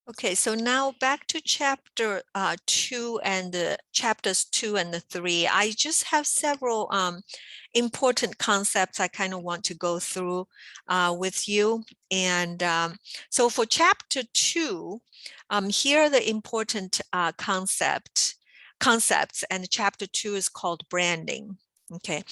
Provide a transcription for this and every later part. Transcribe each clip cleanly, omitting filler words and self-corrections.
Okay, so now back to chapter 2 and chapters 2 and 3. I just have several important concepts I kind of want to go through with you. And so for chapter 2, here are the important concepts, and chapter 2 is called branding. Okay.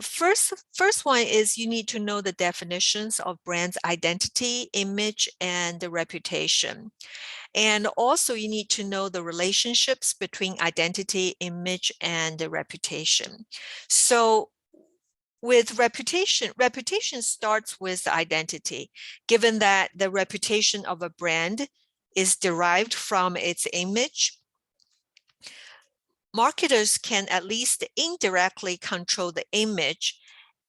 First one is you need to know the definitions of brand's identity, image, and the reputation. And also you need to know the relationships between identity, image, and the reputation. So with reputation starts with identity, given that the reputation of a brand is derived from its image. Marketers can at least indirectly control the image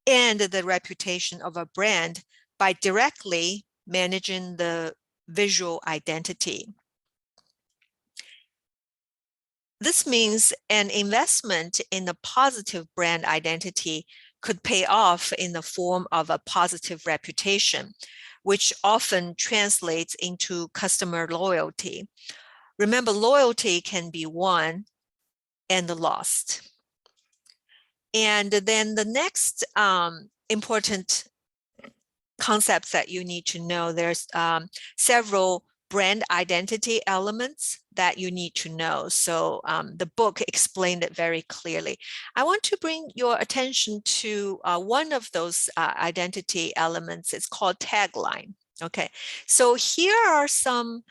and the reputation of a brand by directly managing the visual identity. This means an investment in a positive brand identity could pay off in the form of a positive reputation, which often translates into customer loyalty. Remember, loyalty can be won and lost. And then the next important concepts that you need to know, there's several brand identity elements that you need to know. So the book explained it very clearly. I want to bring your attention to one of those identity elements. It's called tagline. Okay, so here are some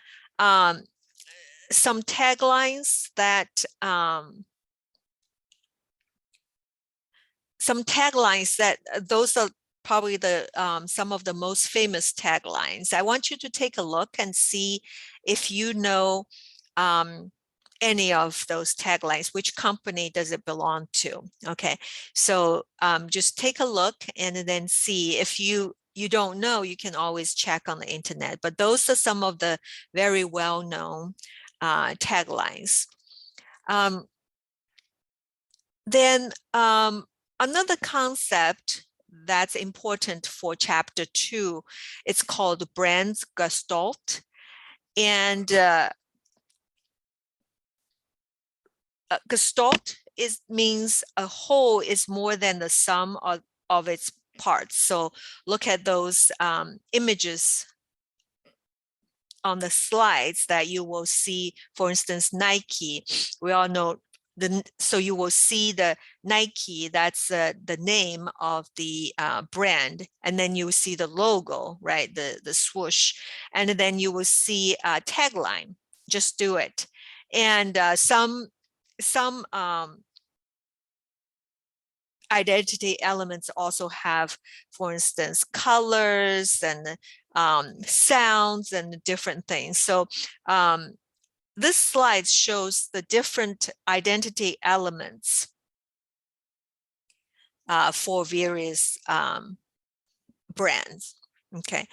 taglines that those are probably the some of the most famous taglines. I want you to take a look and see if you know any of those taglines. Which company does it belong to? Okay, so just take a look and then see. If you don't know, you can always check on the internet, but those are some of the very well-known taglines. Then another concept that's important for chapter 2, it's called brand gestalt. And gestalt means a whole is more than the sum of its parts. So look at those images on the slides that you will see. For instance, Nike, we all know so you will see the Nike, that's the name of the brand, and then you will see the logo, right, the swoosh, and then you will see a tagline, just do it. And some identity elements also have, for instance, colors and sounds and different things. So this slide shows the different identity elements for various brands. Okay.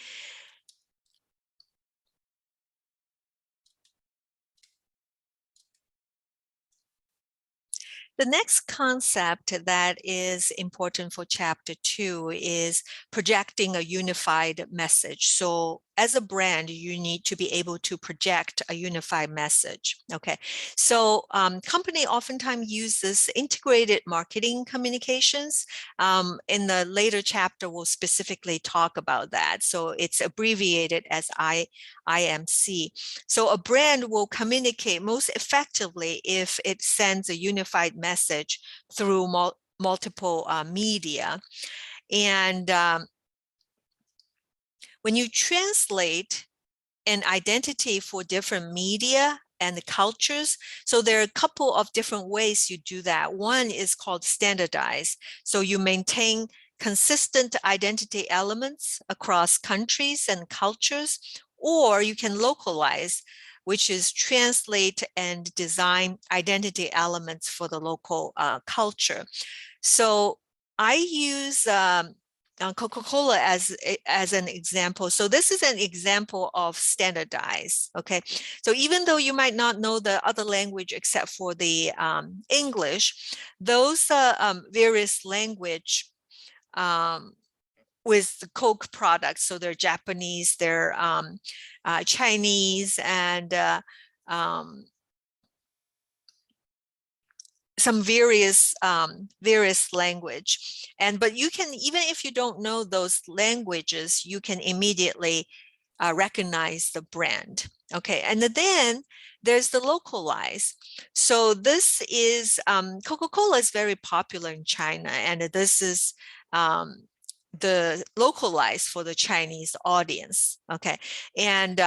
The next concept that is important for chapter 2 is projecting a unified message. So as a brand, you need to be able to project a unified message. Okay, so company oftentimes uses integrated marketing communications. In the later chapter, we'll specifically talk about that. So it's abbreviated as IMC. So a brand will communicate most effectively if it sends a unified message through multiple media. And when you translate an identity for different media and the cultures, so there are a couple of different ways you do that. One is called standardize. So you maintain consistent identity elements across countries and cultures, or you can localize, which is translate and design identity elements for the local culture. So I use Coca-Cola as an example. So this is an example of standardize. Okay, so even though you might not know the other language except for the English, those various language with the Coke products. So they're Japanese, they're Chinese, and some various language. But you can, even if you don't know those languages, you can immediately recognize the brand. Okay, and then there's the localize. So this is Coca-Cola is very popular in China, and this is the localized for the Chinese audience. Okay, and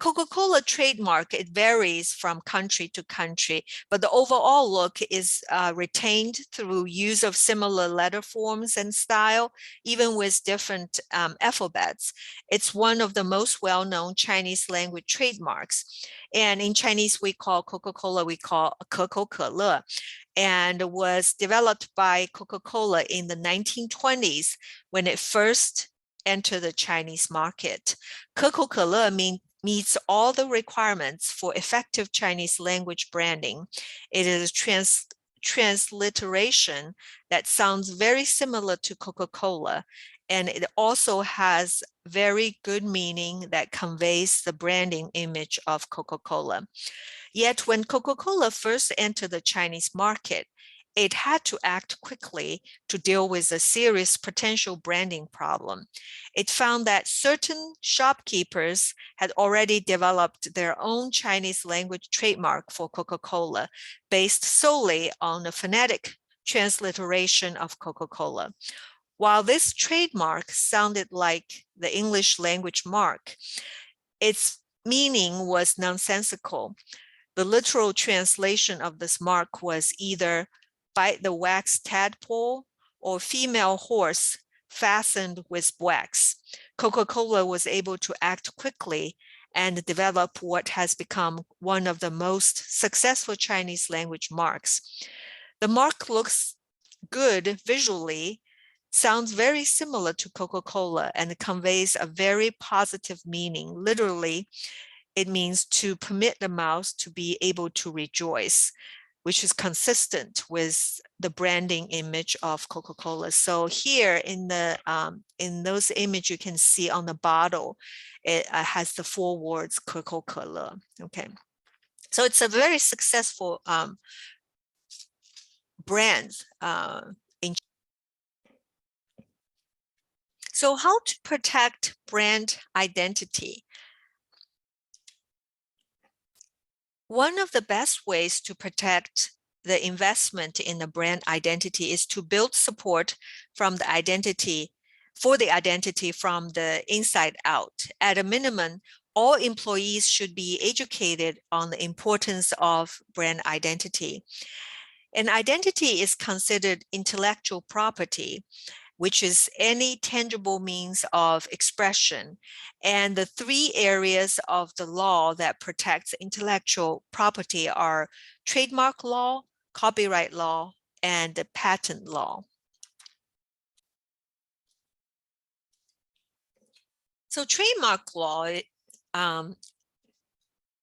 Coca-Cola trademark, it varies from country to country, but the overall look is retained through use of similar letter forms and style, even with different alphabets. It's one of the most well-known Chinese language trademarks. And in Chinese, we call Coca-Cola, we call 可口可乐, and was developed by Coca-Cola in the 1920s when it first entered the Chinese market. 可口可乐meets all the requirements for effective Chinese language branding. It is a transliteration that sounds very similar to Coca-Cola, and it also has very good meaning that conveys the branding image of Coca-Cola. Yet when Coca-Cola first entered the Chinese market, it had to act quickly to deal with a serious potential branding problem. It found that certain shopkeepers had already developed their own Chinese language trademark for Coca-Cola based solely on the phonetic transliteration of Coca-Cola. While this trademark sounded like the English language mark, its meaning was nonsensical. The literal translation of this mark was either bite the wax tadpole or female horse fastened with wax. Coca-Cola was able to act quickly and develop what has become one of the most successful Chinese language marks. The mark looks good visually, sounds very similar to Coca-Cola, and conveys a very positive meaning. Literally, it means to permit the mouth to be able to rejoice, which is consistent with the branding image of Coca-Cola. So here in those images, you can see on the bottle, it has the 4 words 可口可乐. Okay, so it's a very successful brand. So how to protect brand identity? One of the best ways to protect the investment in the brand identity is to build support from the identity, for the identity from the inside out. At a minimum, all employees should be educated on the importance of brand identity. And identity is considered intellectual property, which is any tangible means of expression. And the 3 areas of the law that protects intellectual property are trademark law, copyright law, and the patent law. So trademark law,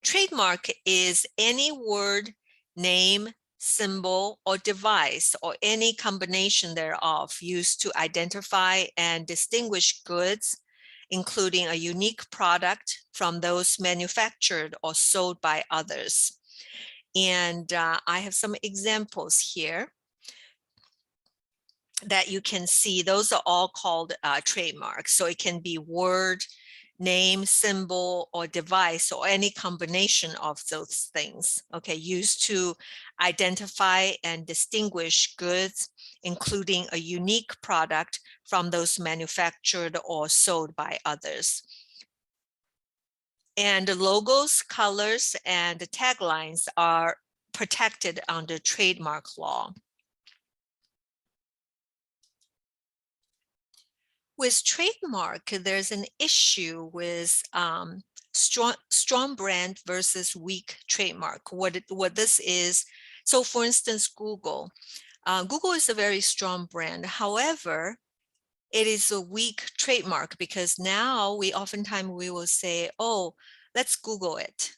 trademark is any word, name, symbol, or device, or any combination thereof used to identify and distinguish goods, including a unique product from those manufactured or sold by others. And I have some examples here that you can see. Those are all called trademarks. So it can be word, name, symbol, or device, or any combination of those things, okay, used to identify and distinguish goods, including a unique product from those manufactured or sold by others. And the logos, colors, and the taglines are protected under trademark law. With trademark, there's an issue with strong brand versus weak trademark. What this is, so for instance, Google. Google is a very strong brand. However, it is a weak trademark because now oftentimes we will say, oh, let's Google it.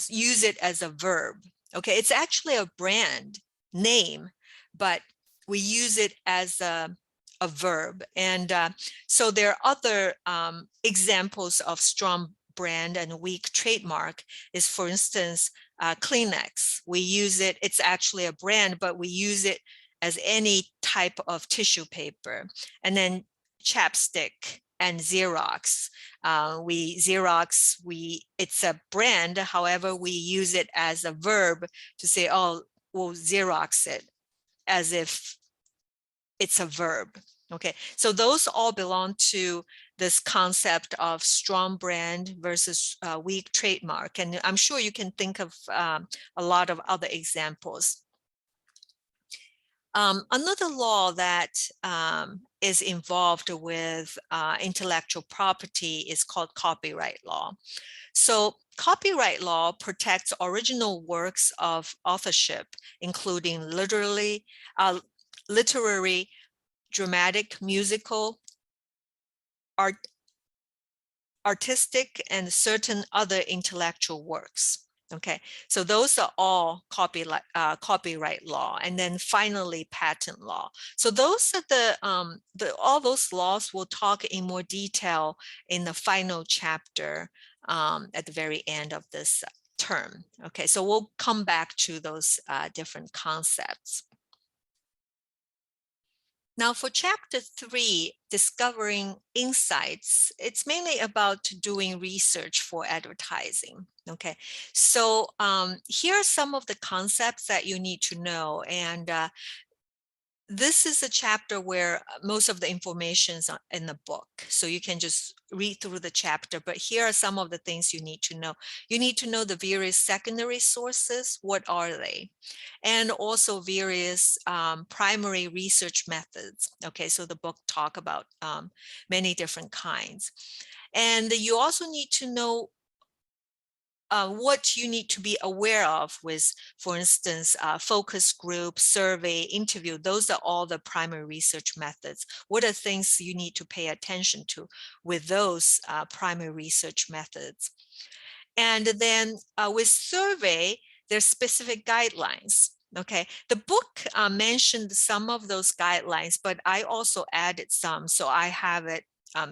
Use it as a verb. Okay, it's actually a brand name, but we use it as a a verb. And so there are other examples of strong brand and weak trademark is, for instance, Kleenex. We use it, it's actually a brand, but we use it as any type of tissue paper. And then chapstick and Xerox. It's a brand, however, we use it as a verb to say, oh, we'll Xerox it, as if it's a verb. Okay, so those all belong to this concept of strong brand versus weak trademark. And I'm sure you can think of a lot of other examples. Another law that is involved with intellectual property is called copyright law. So copyright law protects original works of authorship, including literary, dramatic, musical, artistic, and certain other intellectual works. Okay, so those are all copyright law, and then finally patent law. So those are all those laws we'll talk in more detail in the final chapter at the very end of this term. Okay, so we'll come back to those different concepts. Now for chapter 3, discovering insights, it's mainly about doing research for advertising. Okay, so here are some of the concepts that you need to know. And this is a chapter where most of the information is in the book. So you can just read through the chapter, but here are some of the things you need to know. You need to know the various secondary sources. What are they? And also various primary research methods. Okay, so the book talk about many different kinds. And you also need to know what you need to be aware of with, for instance, focus group, survey, interview. Those are all the primary research methods. What are things you need to pay attention to with those primary research methods? And then with survey, there's specific guidelines. Okay, the book mentioned some of those guidelines, but I also added some. So I have it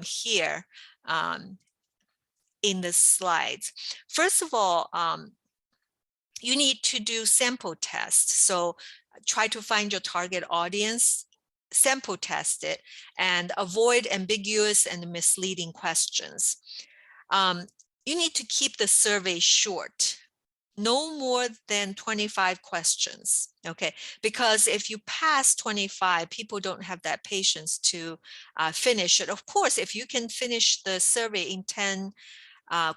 here in the slides. First of all, you need to do sample tests. So try to find your target audience, sample test it, and avoid ambiguous and misleading questions. You need to keep the survey short, no more than 25 questions, okay? Because if you pass 25, people don't have that patience to finish it. Of course, if you can finish the survey in 10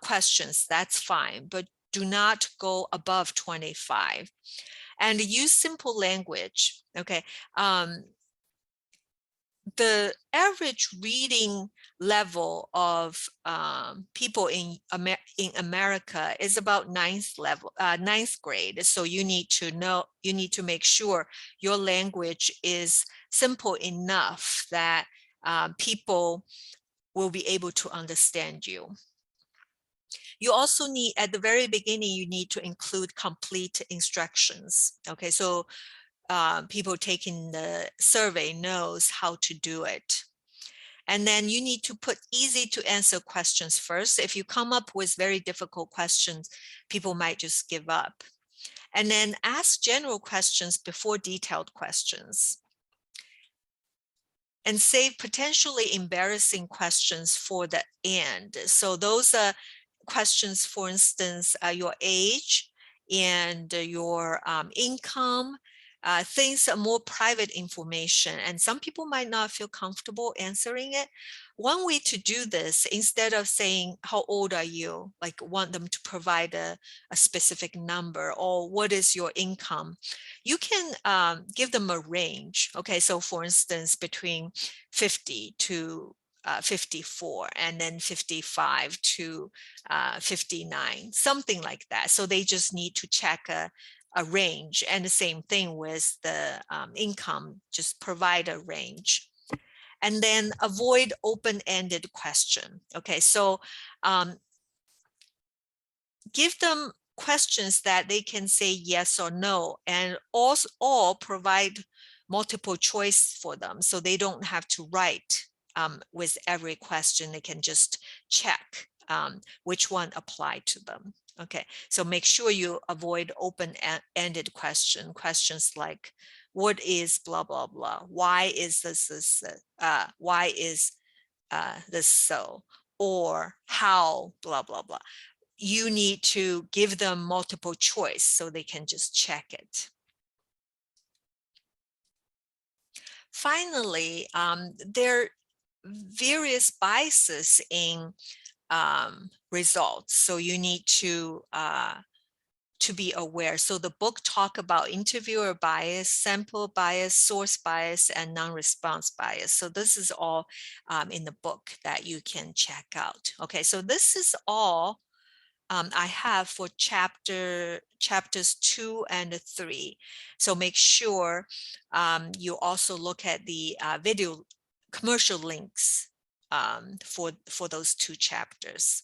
questions, that's fine, but do not go above 25. And use simple language, okay? The average reading level of people in America is about ninth grade. So you need to make sure your language is simple enough that people will be able to understand you. You also need, at the very beginning, you need to include complete instructions. Okay, so people taking the survey knows how to do it. And then you need to put easy to answer questions first. If you come up with very difficult questions, people might just give up. And then ask general questions before detailed questions. And save potentially embarrassing questions for the end. So those are questions, for instance, your age and your income, things are more private information, and some people might not feel comfortable answering it. One way to do this, instead of saying, how old are you? Like want them to provide a specific number, or what is your income? You can give them a range. Okay, so for instance, between 50 to 54, and then 55 to 59, something like that. So they just need to check a range, and the same thing with the income, just provide a range. And then avoid open-ended question. Okay, so give them questions that they can say yes or no, and also all provide multiple choice for them, so they don't have to write with every question. They can just check which one apply to them. Okay, so make sure you avoid open-ended questions like, what is blah, blah, blah? Why is this why is this so? Or how blah, blah, blah. You need to give them multiple choice so they can just check it. Finally, there are various biases in results, so you need to be aware. So the book talk about interviewer bias, sample bias, source bias, and non-response bias. So this is all in the book that you can check out. Okay, so this is all I have for chapters 2 and 3. So make sure you also look at the video commercial links for those 2 chapters.